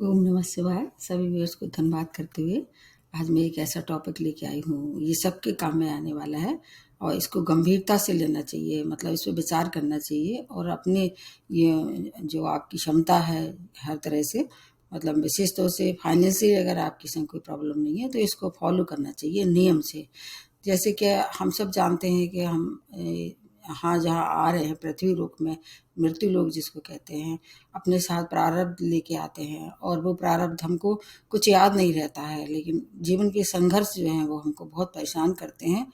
ओम नमः शिवाय। सभी व्यूअर्स को धन्यवाद करते हुए आज मैं एक ऐसा टॉपिक लेके आई हूँ, ये सबके काम में आने वाला है और इसको गंभीरता से लेना चाहिए, मतलब इस पे विचार करना चाहिए और अपने ये जो आपकी क्षमता है हर तरह से, मतलब विशेष तौर से फाइनेंशियली अगर आपकी संग कोई प्रॉब्लम नहीं है तो इसको फॉलो करना चाहिए नियम से। जैसे कि हम सब जानते हैं कि हम यहाँ जहाँ आ रहे हैं पृथ्वी लोक में, मृत्यु लोक जिसको कहते हैं, अपने साथ प्रारब्ध लेके आते हैं और वो प्रारब्ध हमको कुछ याद नहीं रहता है, लेकिन जीवन के संघर्ष जो हैं वो हमको बहुत परेशान करते हैं।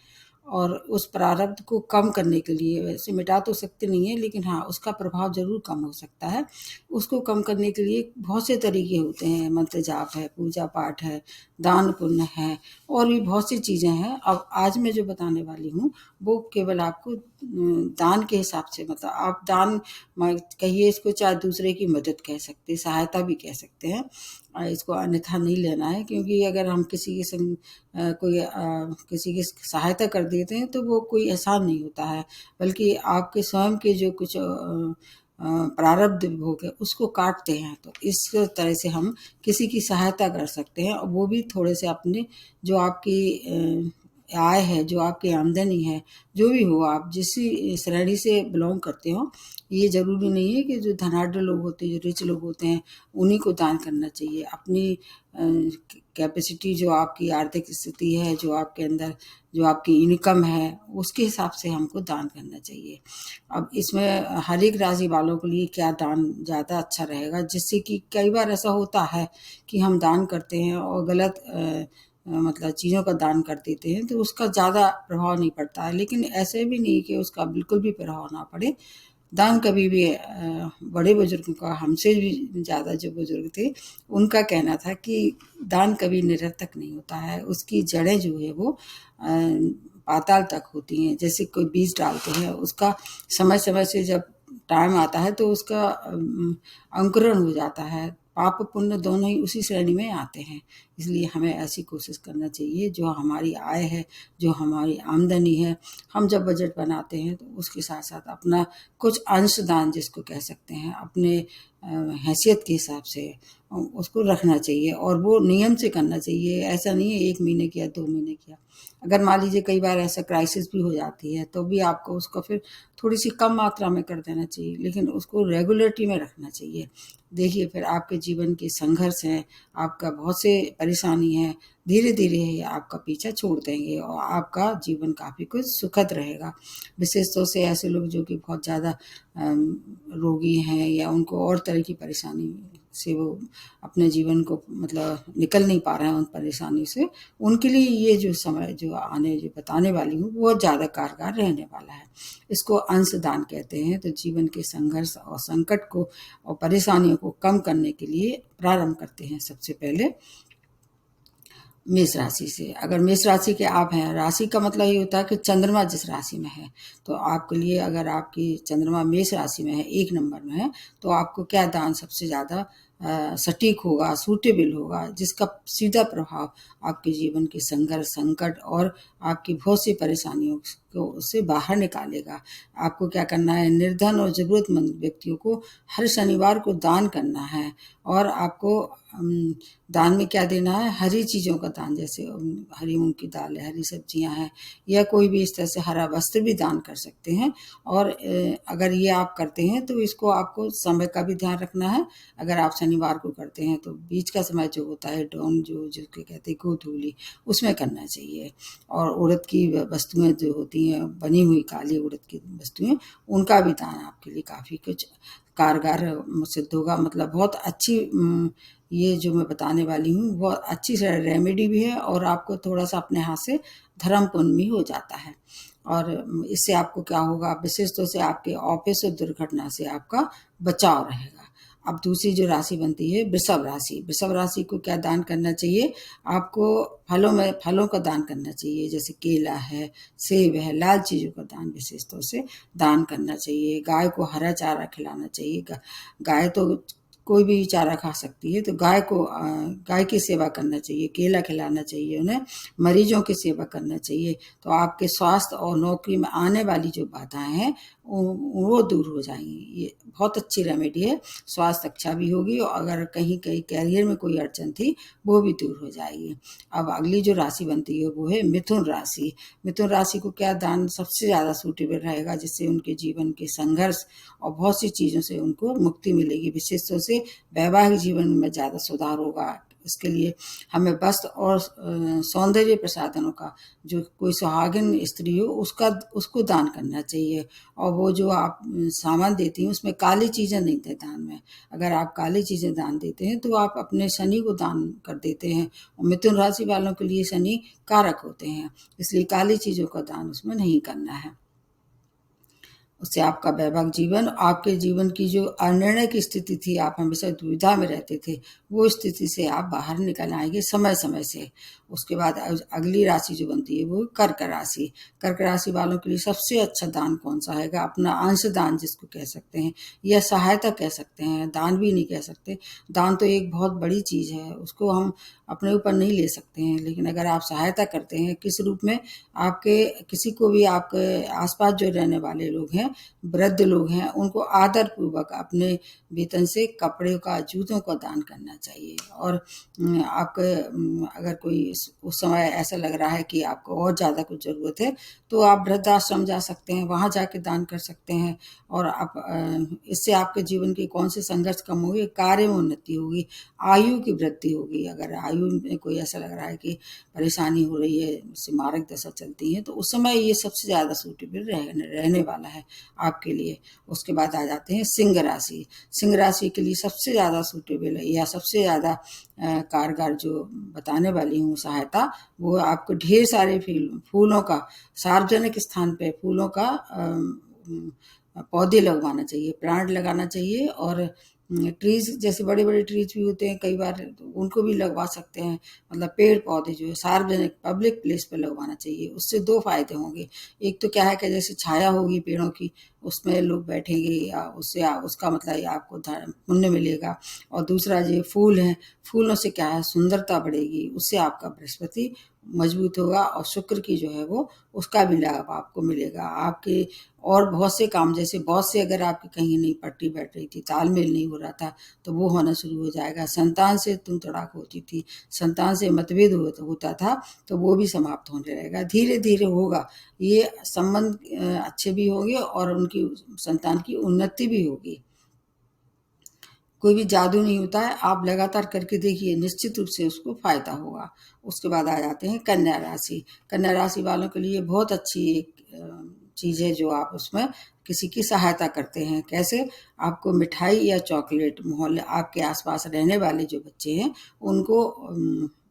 और उस प्रारब्ध को कम करने के लिए, वैसे मिटा तो सकते नहीं है लेकिन हाँ उसका प्रभाव ज़रूर कम हो सकता है। उसको कम करने के लिए बहुत से तरीके होते हैं, मंत्र जाप है, पूजा पाठ है, दान पुण्य है और भी बहुत सी चीज़ें हैं। अब आज मैं जो बताने वाली हूँ वो केवल आपको दान के हिसाब से, मतलब आप दान कहिए इसको, चाहे दूसरे की मदद कह सकते हैं, सहायता भी कह सकते हैं। इसको अन्यथा नहीं लेना है, क्योंकि अगर हम किसी के संग किसी की सहायता कर देते हैं तो वो कोई एहसान नहीं होता है, बल्कि आपके स्वयं के जो कुछ प्रारब्ध भोग है उसको काटते हैं। तो इस तरह से हम किसी की सहायता कर सकते हैं और वो भी थोड़े से अपने जो आपकी आय है, जो आपकी आमदनी है, जो भी हो, आप जिस श्रेणी से बिलोंग करते हो, ये ज़रूरी नहीं है कि जो धनाढ्य लोग होते हैं, जो रिच लोग होते हैं, उन्हीं को दान करना चाहिए। अपनी कैपेसिटी, जो आपकी आर्थिक स्थिति है, जो आपके अंदर जो आपकी इनकम है, उसके हिसाब से हमको दान करना चाहिए। अब इसमें हर एक राशि वालों के लिए क्या दान ज़्यादा अच्छा रहेगा, जिससे कि कई बार ऐसा होता है कि हम दान करते हैं और गलत मतलब चीज़ों का दान कर देते हैं तो उसका ज़्यादा प्रभाव नहीं पड़ता है। लेकिन ऐसे भी नहीं कि उसका बिल्कुल भी प्रभाव ना पड़े। दान कभी भी बड़े बुजुर्गों का, हमसे भी ज़्यादा जो बुजुर्ग थे, उनका कहना था कि दान कभी निरर्थक नहीं होता है। उसकी जड़ें जो है वो पाताल तक होती हैं। जैसे कोई बीज डालते हैं, उसका समय समय से जब टाइम आता है तो उसका अंकुरण हो जाता है। पाप पुण्य दोनों ही उसी श्रेणी में आते हैं। इसलिए हमें ऐसी कोशिश करना चाहिए, जो हमारी आय है, जो हमारी आमदनी है, हम जब बजट बनाते हैं तो उसके साथ साथ अपना कुछ अंश दान जिसको कह सकते हैं, अपने हैसियत के हिसाब से उसको रखना चाहिए और वो नियम से करना चाहिए। ऐसा नहीं है 1 महीने किया, 2 महीने किया। अगर मान लीजिए कई बार ऐसा क्राइसिस भी हो जाती है तो भी आपको उसको फिर थोड़ी सी कम मात्रा में कर देना चाहिए, लेकिन उसको रेगुलरिटी में रखना चाहिए। देखिए फिर आपके जीवन के संघर्ष हैं, आपका बहुत से परेशानी है, धीरे धीरे ये आपका पीछा छोड़ देंगे और आपका जीवन काफ़ी कुछ सुखद रहेगा। विशेष तौर से ऐसे लोग जो कि बहुत ज़्यादा रोगी हैं या उनको और तरह की परेशानी से वो अपने जीवन को मतलब निकल नहीं पा रहे हैं उन परेशानी से, उनके लिए ये जो समय जो आने जो बताने वाली हूँ बहुत ज़्यादा कारगर रहने वाला है। इसको अंश दान कहते हैं। तो जीवन के संघर्ष और संकट को और परेशानियों को कम करने के लिए प्रारंभ करते हैं सबसे पहले मेष राशि से। अगर मेष राशि के आप हैं, राशि का मतलब ये होता है कि चंद्रमा जिस राशि में है, तो आपके लिए अगर आपकी चंद्रमा मेष राशि में है, 1 नंबर में है, तो आपको क्या दान सबसे ज़्यादा सटीक होगा, सूटेबल होगा, जिसका सीधा प्रभाव आपके जीवन के संघर्ष, संकट और आपकी बहुत सी परेशानियों को उससे बाहर निकालेगा। आपको क्या करना है, निर्धन और ज़रूरतमंद व्यक्तियों को हर शनिवार को दान करना है और आपको दान में क्या देना है, हरी चीज़ों का दान, जैसे हरी मूंग की दाल है, हरी सब्जियां हैं, या कोई भी इस तरह से हरा वस्त्र भी दान कर सकते हैं। और अगर ये आप करते हैं तो इसको आपको समय का भी ध्यान रखना है। अगर आप शनिवार को करते हैं तो बीच का समय जो होता है, डॉन जो जिसको कहते हैं गोधूली, उसमें करना चाहिए। और उड़द की वस्तुएं जो होती हैं, बनी हुई काली उड़द की वस्तुएं, उनका भी दान आपके लिए काफ़ी कुछ कारगर सिद्ध होगा। मतलब बहुत अच्छी ये जो मैं बताने वाली हूँ बहुत अच्छी रेमेडी भी है और आपको थोड़ा सा अपने हाथ से धर्म पुण्य भी हो जाता है। और इससे आपको क्या होगा, विशेष तौर से आपके ऑफिस और दुर्घटना से आपका बचाव रहेगा। अब दूसरी जो राशि बनती है वृषभ राशि। वृषभ राशि को क्या दान करना चाहिए, आपको फलों का दान करना चाहिए, जैसे केला है, सेब है, लाल चीज़ों का दान विशेष तौर से दान करना चाहिए। गाय को हरा चारा खिलाना चाहिए। गाय तो कोई भी चारा खा सकती है, तो गाय की सेवा करना चाहिए, केला खिलाना चाहिए उन्हें, मरीजों की सेवा करना चाहिए। तो आपके स्वास्थ्य और नौकरी में आने वाली जो बाधाएं हैं वो दूर हो जाएंगी। ये बहुत अच्छी रेमेडी है, स्वास्थ्य अच्छा भी होगी और अगर कहीं कहीं कैरियर में कोई अड़चन थी वो भी दूर हो जाएगी। अब अगली जो राशि बनती है वो है मिथुन राशि। मिथुन राशि को क्या दान सबसे ज़्यादा सूटेबल रहेगा, जिससे उनके जीवन के संघर्ष और बहुत सी चीज़ों से उनको मुक्ति मिलेगी। विशेष तौर से वैवाहिक जीवन में ज़्यादा सुधार होगा। इसके लिए हमें वस्त्र और सौंदर्य प्रसाधनों का, जो कोई सुहागिन स्त्री हो उसका उसको दान करना चाहिए। और वो जो आप सामान देती हैं उसमें काली चीज़ें नहीं दें दान में। अगर आप काली चीज़ें दान देते हैं तो आप अपने शनि को दान कर देते हैं, और मिथुन राशि वालों के लिए शनि कारक होते हैं, इसलिए काली चीज़ों का दान उसमें नहीं करना है। उससे आपका वैवाहिक जीवन, आपके जीवन की जो अनिर्णय की स्थिति थी, आप हमेशा दुविधा में रहते थे, वो स्थिति से आप बाहर निकल आएंगे समय समय से। उसके बाद अगली राशि जो बनती है वो कर्क राशि। कर्क राशि वालों के लिए सबसे अच्छा दान कौन सा है? अपना अंश दान जिसको कह सकते हैं, या सहायता कह सकते हैं, दान भी नहीं कह सकते। दान तो एक बहुत बड़ी चीज़ है, उसको हम अपने ऊपर नहीं ले सकते हैं, लेकिन अगर आप सहायता करते हैं किस रूप में, आपके किसी को भी, आपके आसपास जो रहने वाले लोग हैं, वृद्ध लोग हैं, उनको आदर पूर्वक अपने वेतन से कपड़े का, जूतों का दान करना चाहिए। और आपके अगर कोई उस समय ऐसा लग रहा है कि आपको और ज़्यादा कुछ ज़रूरत है तो आप वृद्धाश्रम जा सकते हैं, वहाँ जाके दान कर सकते हैं। और आप इससे आपके जीवन के कौन से संघर्ष कम होंगे, कार्य में उन्नति होगी, आयु की वृद्धि होगी। अगर आयु में कोई ऐसा लग रहा है कि परेशानी हो रही है, जैसे मारक दशा चलती है, तो उस समय ये सबसे ज़्यादा सूटेबल रहने वाला है आपके लिए। उसके बाद आ जाते हैं सिंह राशि। सिंह राशि के लिए सबसे ज़्यादा सूटेबल है या सबसे ज़्यादा कारगर जो बताने वाली हूँ सहायता, वो आपको ढेर सारे फूलों का, सार्वजनिक स्थान पे फूलों का पौधे लगवाना चाहिए, प्लांट लगाना चाहिए। और ट्रीज, जैसे बड़े बड़े ट्रीज भी होते हैं कई बार, तो उनको भी लगवा सकते हैं। मतलब पेड़ पौधे जो है सार्वजनिक पब्लिक प्लेस पर लगवाना चाहिए। उससे दो फायदे होंगे। एक तो क्या है कि जैसे छाया होगी पेड़ों की, उसमें लोग बैठेंगे, या उससे उसका मतलब ये आपको पुण्य मिलेगा। और दूसरा ये फूल हैं, फूलों से क्या है सुंदरता बढ़ेगी, उससे आपका बृहस्पति मजबूत होगा और शुक्र की जो है वो उसका भी लाभ आपको मिलेगा। आपके और बहुत से काम, जैसे बहुत से अगर आपकी कहीं नहीं पट्टी बैठ रही थी, तालमेल नहीं हो रहा था, तो वो होना शुरू हो जाएगा। संतान से तुम तड़ाक होती थी, संतान से मतभेद होता था, तो वो भी समाप्त होने रहेगा, धीरे धीरे होगा। ये संबंध अच्छे भी होंगे और उनकी संतान की उन्नति भी होगी। कोई भी जादू नहीं होता है, आप लगातार करके देखिए, निश्चित रूप से उसको फायदा होगा। उसके बाद आ जाते हैं कन्या राशि। कन्या राशि वालों के लिए बहुत अच्छी एक चीज़ है, जो आप उसमें किसी की सहायता करते हैं। कैसे? आपको मिठाई या चॉकलेट मोहल्ले, आपके आसपास रहने वाले जो बच्चे हैं उनको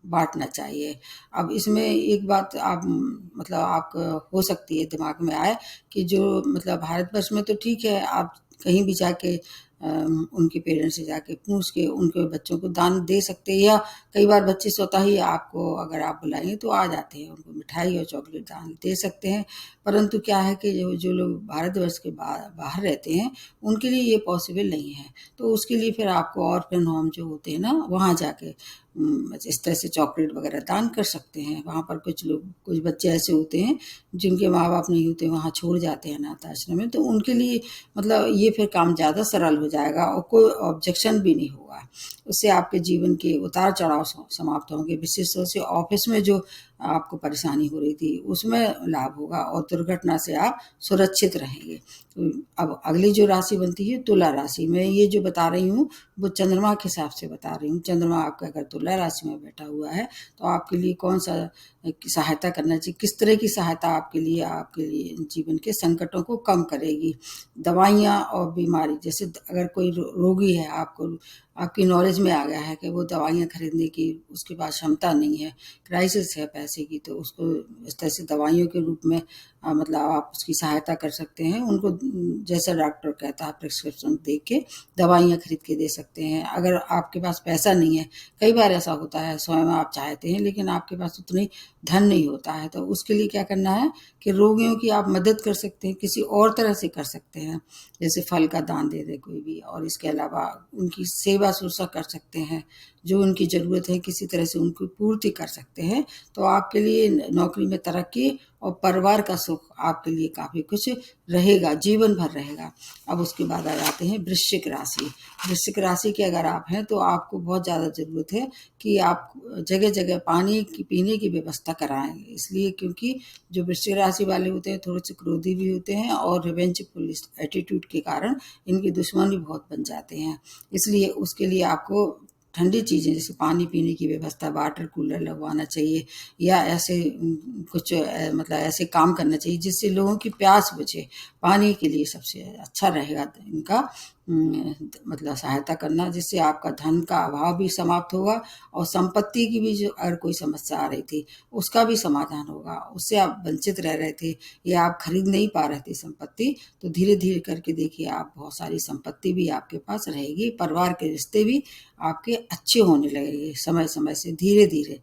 बांटना चाहिए। अब इसमें एक बात आप मतलब आप हो सकती है दिमाग में आए कि जो मतलब भारतवर्ष में तो ठीक है, आप कहीं भी जाके उनके पेरेंट्स से जाके पूछ के उनके बच्चों को दान दे सकते हैं, या कई बार बच्चे स्वतः ही आपको अगर आप बुलाएंगे तो आ जाते हैं, उनको मिठाई और चॉकलेट दान दे सकते हैं। परंतु क्या है कि जो जो लोग भारतवर्ष के बाहर रहते हैं उनके लिए ये पॉसिबल नहीं है, तो उसके लिए फिर आपको ऑर्फन होम जो होते हैं ना, वहाँ जाके इस तरह से चॉकलेट वगैरह दान कर सकते हैं। वहाँ पर कुछ लोग, कुछ बच्चे ऐसे होते हैं जिनके माँ बाप नहीं होते, वहाँ छोड़ जाते हैं अनाथ आश्रम में, तो उनके लिए मतलब ये फिर काम ज़्यादा सरल हो जाएगा और कोई ऑब्जेक्शन भी नहीं होगा। उससे आपके जीवन के उतार चढ़ाव समाप्त होंगे। विशेष तौर से ऑफिस में जो आपको परेशानी हो रही थी उसमें लाभ होगा और दुर्घटना से आप सुरक्षित रहेंगे। अब अगली जो राशि बनती है तुला राशि। मैं ये जो बता रही हूँ वो चंद्रमा के हिसाब से बता रही हूँ। चंद्रमा आपका अगर तुला राशि में बैठा हुआ है तो आपके लिए कौन सा सहायता करना चाहिए, किस तरह की सहायता आपके लिए जीवन के संकटों को कम करेगी। दवाइयाँ और बीमारी, जैसे अगर कोई रोगी है, आपकी नॉलेज में आ गया है कि वो दवाइयाँ खरीदने की उसके पास क्षमता नहीं है, क्राइसिस है पैसे की, तो उसको इस तरह से दवाइयों के रूप में मतलब आप उसकी सहायता कर सकते हैं। उनको जैसा डॉक्टर कहता है प्रिस्क्रिप्शन देख के दवाइयाँ खरीद के दे सकते हैं। अगर आपके पास पैसा नहीं है, कई बार ऐसा होता है स्वयं आप चाहते हैं लेकिन आपके पास उतनी धन नहीं होता है, तो उसके लिए क्या करना है कि रोगियों की आप मदद कर सकते हैं, किसी और तरह से कर सकते हैं, जैसे फल का दान दे दे कोई भी, और इसके अलावा उनकी सेवा शुश्रूषा कर सकते हैं, जो उनकी ज़रूरत है किसी तरह से उनकी पूर्ति कर सकते हैं। तो आपके लिए नौकरी में तरक्की और परिवार का सुख आपके लिए काफ़ी कुछ रहेगा, जीवन भर रहेगा। अब उसके बाद आ जाते हैं वृश्चिक राशि। वृश्चिक राशि के अगर आप हैं तो आपको बहुत ज़्यादा ज़रूरत है कि आप जगह जगह पानी की पीने की व्यवस्था कराएं, इसलिए क्योंकि जो वृश्चिक राशि वाले होते हैं थोड़े से क्रोधी भी होते हैं और रिवेंजफुल एटीट्यूड के कारण इनके दुश्मन भी बहुत बन जाते हैं। इसलिए उसके लिए आपको ठंडी चीज़ें जैसे पानी पीने की व्यवस्था, वाटर कूलर लगवाना चाहिए या ऐसे कुछ मतलब ऐसे काम करना चाहिए जिससे लोगों की प्यास बुझे। पानी के लिए सबसे अच्छा रहेगा इनका मतलब सहायता करना, जिससे आपका धन का अभाव भी समाप्त होगा और संपत्ति की भी जो अगर कोई समस्या आ रही थी उसका भी समाधान होगा। उससे आप वंचित रह रहे थे या आप खरीद नहीं पा रहे थे संपत्ति, तो धीरे धीरे करके देखिए आप बहुत सारी संपत्ति भी आपके पास रहेगी। परिवार के रिश्ते भी आपके अच्छे होने लगेंगे समय समय से धीरे धीरे।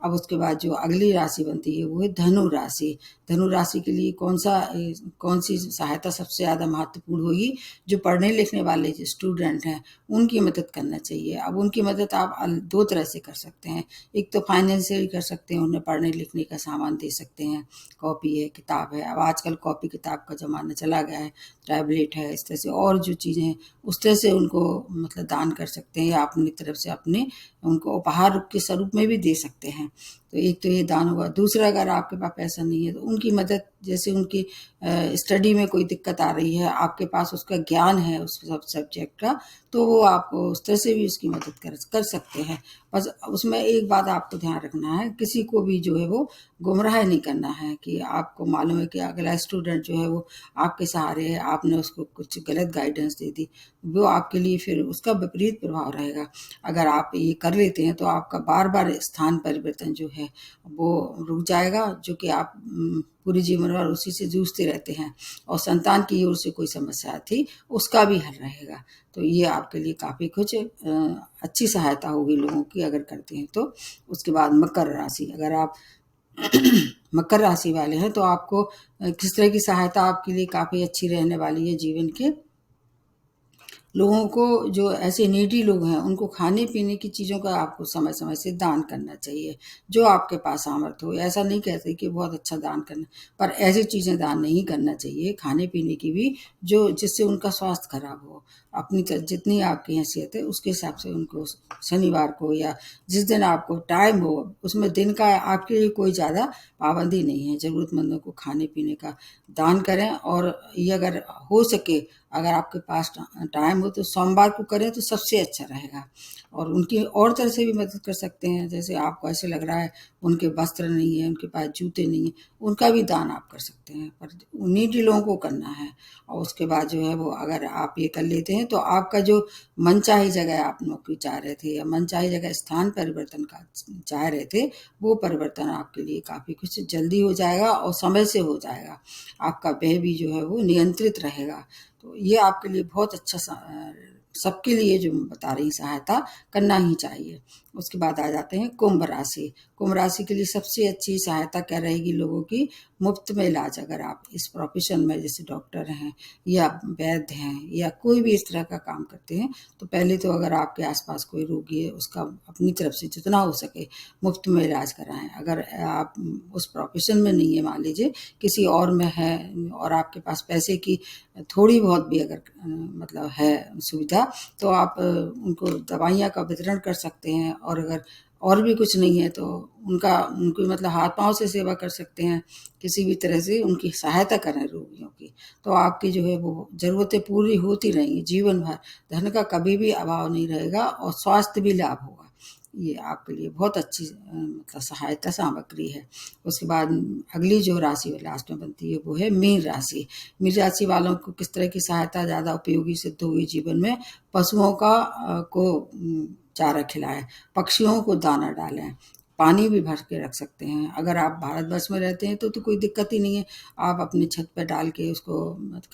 अब उसके बाद जो अगली राशि बनती है वो है धनु राशि। धनु राशि के लिए कौन सी सहायता सबसे ज़्यादा महत्वपूर्ण होगी? जो पढ़ने लिखने वाले जो स्टूडेंट हैं उनकी मदद करना चाहिए। अब उनकी मदद आप दो तरह से कर सकते हैं। एक तो फाइनेंशियल कर सकते हैं, उन्हें पढ़ने लिखने का सामान दे सकते हैं, कॉपी है, किताब है। अब आजकल कॉपी किताब का ज़माना चला गया है, टैबलेट है, इस तरह से और जो चीज़ें हैं उस तरह से उनको मतलब दान कर सकते हैं या अपनी तरफ से अपने उनको उपहार के स्वरूप में भी दे सकते हैं। तो एक तो ये दान हुआ। दूसरा, अगर आपके पास पैसा नहीं है तो उनकी मदद, जैसे उनकी स्टडी में कोई दिक्कत आ रही है, आपके पास उसका ज्ञान है उस सब सब्जेक्ट का, तो वो आपको उस तरह से भी उसकी मदद कर सकते हैं। बस उसमें एक बात आपको ध्यान रखना है, किसी को भी जो है वो गुमराह नहीं करना है कि आपको मालूम है कि अगला स्टूडेंट जो है वो आपके सहारे है, आपने उसको कुछ गलत गाइडेंस दे दी, वो आपके लिए फिर उसका विपरीत प्रभाव रहेगा। अगर आप ये कर लेते हैं तो आपका बार बार स्थान परिवर्तन जो है वो रुक जाएगा, जो कि आप पूरे जीवन भर उसी से जूझते रहते हैं और संतान की ओर से कोई समस्या थी उसका भी हल रहेगा। तो ये आपके लिए काफ़ी कुछ अच्छी सहायता होगी लोगों की अगर करते हैं तो। उसके बाद मकर राशि, अगर आप मकर राशि वाले हैं तो आपको किस तरह की सहायता आपके लिए काफ़ी अच्छी रहने वाली है? जीवन के लोगों को, जो ऐसे नीडी लोग हैं उनको खाने पीने की चीज़ों का आपको समय समय से दान करना चाहिए, जो आपके पास सामर्थ्य हो। ऐसा नहीं कहते कि बहुत अच्छा दान करना, पर ऐसी चीज़ें दान नहीं करना चाहिए खाने पीने की भी जो जिससे उनका स्वास्थ्य खराब हो। अपनी जितनी आपकी हैसियत है उसके हिसाब से उनको शनिवार को या जिस दिन आपको टाइम हो, उसमें दिन का आपके लिए कोई ज़्यादा पाबंदी नहीं है, ज़रूरतमंदों को खाने पीने का दान करें। और ये अगर हो सके, अगर आपके पास टाइम हो तो सोमवार को करें तो सबसे अच्छा रहेगा। और उनकी और तरह से भी मदद कर सकते हैं, जैसे आपको ऐसे लग रहा है उनके वस्त्र नहीं है, उनके पास जूते नहीं हैं, उनका भी दान आप कर सकते हैं, पर नीडी लोगों को करना है। और उसके बाद जो है वो अगर आप ये कर लेते हैं तो आपका जो मनचाही जगह आप नौकरी चाह रहे थे या मनचाही जगह स्थान परिवर्तन का चाह रहे थे, वो परिवर्तन आपके लिए काफ़ी कुछ जल्दी हो जाएगा और समय से हो जाएगा। आपका व्यय भी जो है वो नियंत्रित रहेगा। तो ये आपके लिए बहुत अच्छा सबके लिए जो मैं बता रही सहायता करना ही चाहिए। उसके बाद आ जाते हैं कुंभ राशि। कुंभ राशि के लिए सबसे अच्छी सहायता क्या रहेगी लोगों की? मुफ्त में इलाज। अगर आप इस प्रोफेशन में जैसे डॉक्टर हैं या वैद्य हैं या कोई भी इस तरह का काम करते हैं, तो पहले तो अगर आपके आसपास कोई रोगी है उसका अपनी तरफ से जितना हो सके मुफ्त में इलाज कराएं। अगर आप उस प्रोफेशन में नहीं है, मान लीजिए किसी और में है और आपके पास पैसे की थोड़ी बहुत भी अगर मतलब है सुविधा, तो आप उनको दवाइयाँ का वितरण कर सकते हैं। और अगर और भी कुछ नहीं है तो उनकी मतलब हाथ पाँव से सेवा कर सकते हैं, किसी भी तरह से उनकी सहायता करें रोगियों की, तो आपकी जो है वो ज़रूरतें पूरी होती रहेंगी जीवन भर। धन का कभी भी अभाव नहीं रहेगा और स्वास्थ्य भी लाभ होगा। ये आपके लिए बहुत अच्छी मतलब सहायता सामग्री है। उसके बाद अगली जो राशि लास्ट में बनती है वो है मीन राशि। मीन राशि वालों को किस तरह की सहायता ज़्यादा उपयोगी सिद्ध होगी जीवन में? पशुओं का को चारा खिलाएं, पक्षियों को दाना डालें, पानी भी भर के रख सकते हैं। अगर आप भारतवर्ष में रहते हैं तो कोई दिक्कत ही नहीं है, आप अपनी छत पे डाल के उसको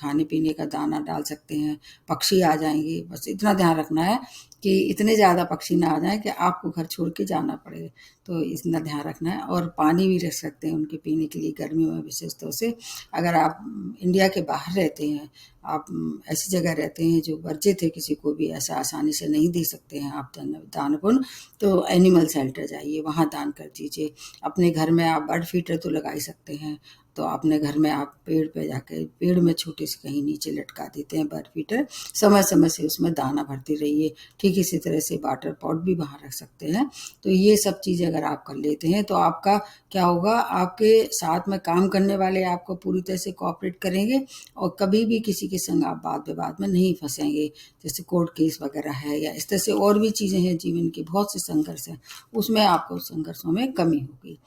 खाने पीने का दाना डाल सकते हैं, पक्षी आ जाएंगे। बस इतना ध्यान रखना है कि इतने ज़्यादा पक्षी ना आ जाएँ कि आपको घर छोड़ के जाना पड़े। तो इतना ध्यान रखना है। और पानी भी रख सकते हैं उनके पीने के लिए गर्मियों में विशेष तौर से। अगर आप इंडिया के बाहर रहते हैं, आप ऐसी जगह रहते हैं जो वर्जित है, किसी को भी ऐसा आसानी से नहीं दे सकते हैं आप दान पुण्य, तो एनिमल शेल्टर जाइए, वहाँ दान कर दीजिए। अपने घर में आप बर्ड फीडर तो लगा ही सकते हैं, तो अपने घर में आप पेड़ पे जाके पेड़ में छोटे से कहीं नीचे लटका देते हैं बर्ड फीडर, समय समय से उसमें दाना भरते रहिए। ठीक इसी तरह से वाटर पॉट भी वहाँ रख सकते हैं। तो ये सब चीज़ अगर आप कर लेते हैं तो आपका क्या होगा, आपके साथ में काम करने वाले आपको पूरी तरह से कोऑपरेट करेंगे और कभी भी किसी के संग आप वाद विवाद में नहीं फंसेंगे। जैसे कोर्ट केस वगैरह है या इस तरह से और भी चीज़ें हैं, जीवन के बहुत से संघर्ष हैं, उसमें आपको संघर्षों में कमी होगी।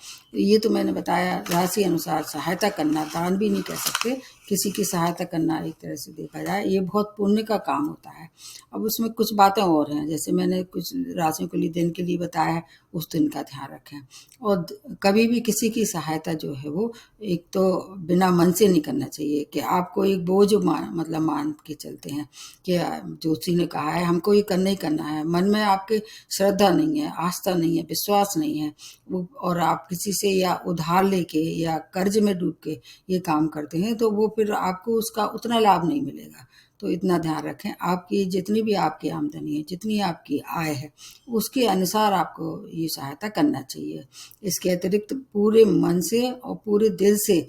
ये तो मैंने बताया राशि अनुसार सहायता करना, दान भी नहीं कह सकते, किसी की सहायता करना एक तरह से देखा जाए ये बहुत पुण्य का काम होता है। अब उसमें कुछ बातें और हैं, जैसे मैंने कुछ राशियों के लिए दिन के लिए बताया है, उस दिन का ध्यान रखें। और कभी भी किसी की सहायता जो है वो एक तो बिना मन से नहीं करना चाहिए कि आपको एक बोझ मतलब मान के चलते हैं कि जोशी ने कहा है हमको ये करना ही करना है, मन में आपके श्रद्धा नहीं है, आस्था नहीं है, विश्वास नहीं है वो, और आप किसी से या उधार लेके या कर्ज में डूब के ये काम करते हैं तो वो फिर आपको उसका उतना लाभ नहीं मिलेगा। तो इतना ध्यान रखें, आपकी जितनी भी आपकी आमदनी है, जितनी आपकी आय है, उसके अनुसार आपको ये सहायता करना चाहिए। इसके अतिरिक्त पूरे मन से और पूरे दिल से,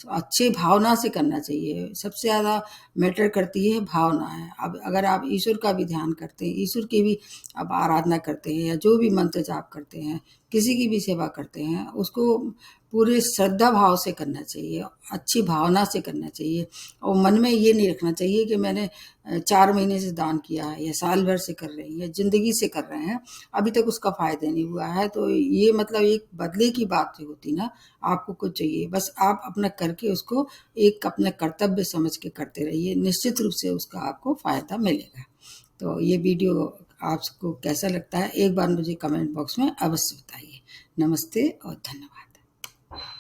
अच्छे भावना से करना चाहिए। सबसे ज़्यादा मैटर करती है भावना है। अब अगर आप ईश्वर का भी ध्यान करते हैं, ईश्वर की भी आप आराधना करते हैं या जो भी मंत्र जाप करते हैं, किसी की भी सेवा करते हैं, उसको पूरे श्रद्धा भाव से करना चाहिए, अच्छी भावना से करना चाहिए। और मन में ये नहीं रखना चाहिए कि मैंने 4 महीने से दान किया है या साल भर से कर रहे हैं या ज़िंदगी से कर रहे हैं, अभी तक उसका फ़ायदा नहीं हुआ है। तो ये मतलब एक बदले की बात जो होती ना, आपको कुछ चाहिए, बस आप अपना करके उसको एक अपना कर्तव्य समझ के करते रहिए, निश्चित रूप से उसका आपको फ़ायदा मिलेगा। तो ये वीडियो आपको कैसा लगता है, एक बार मुझे कमेंट बॉक्स में अवश्य बताइए। नमस्ते और धन्यवाद।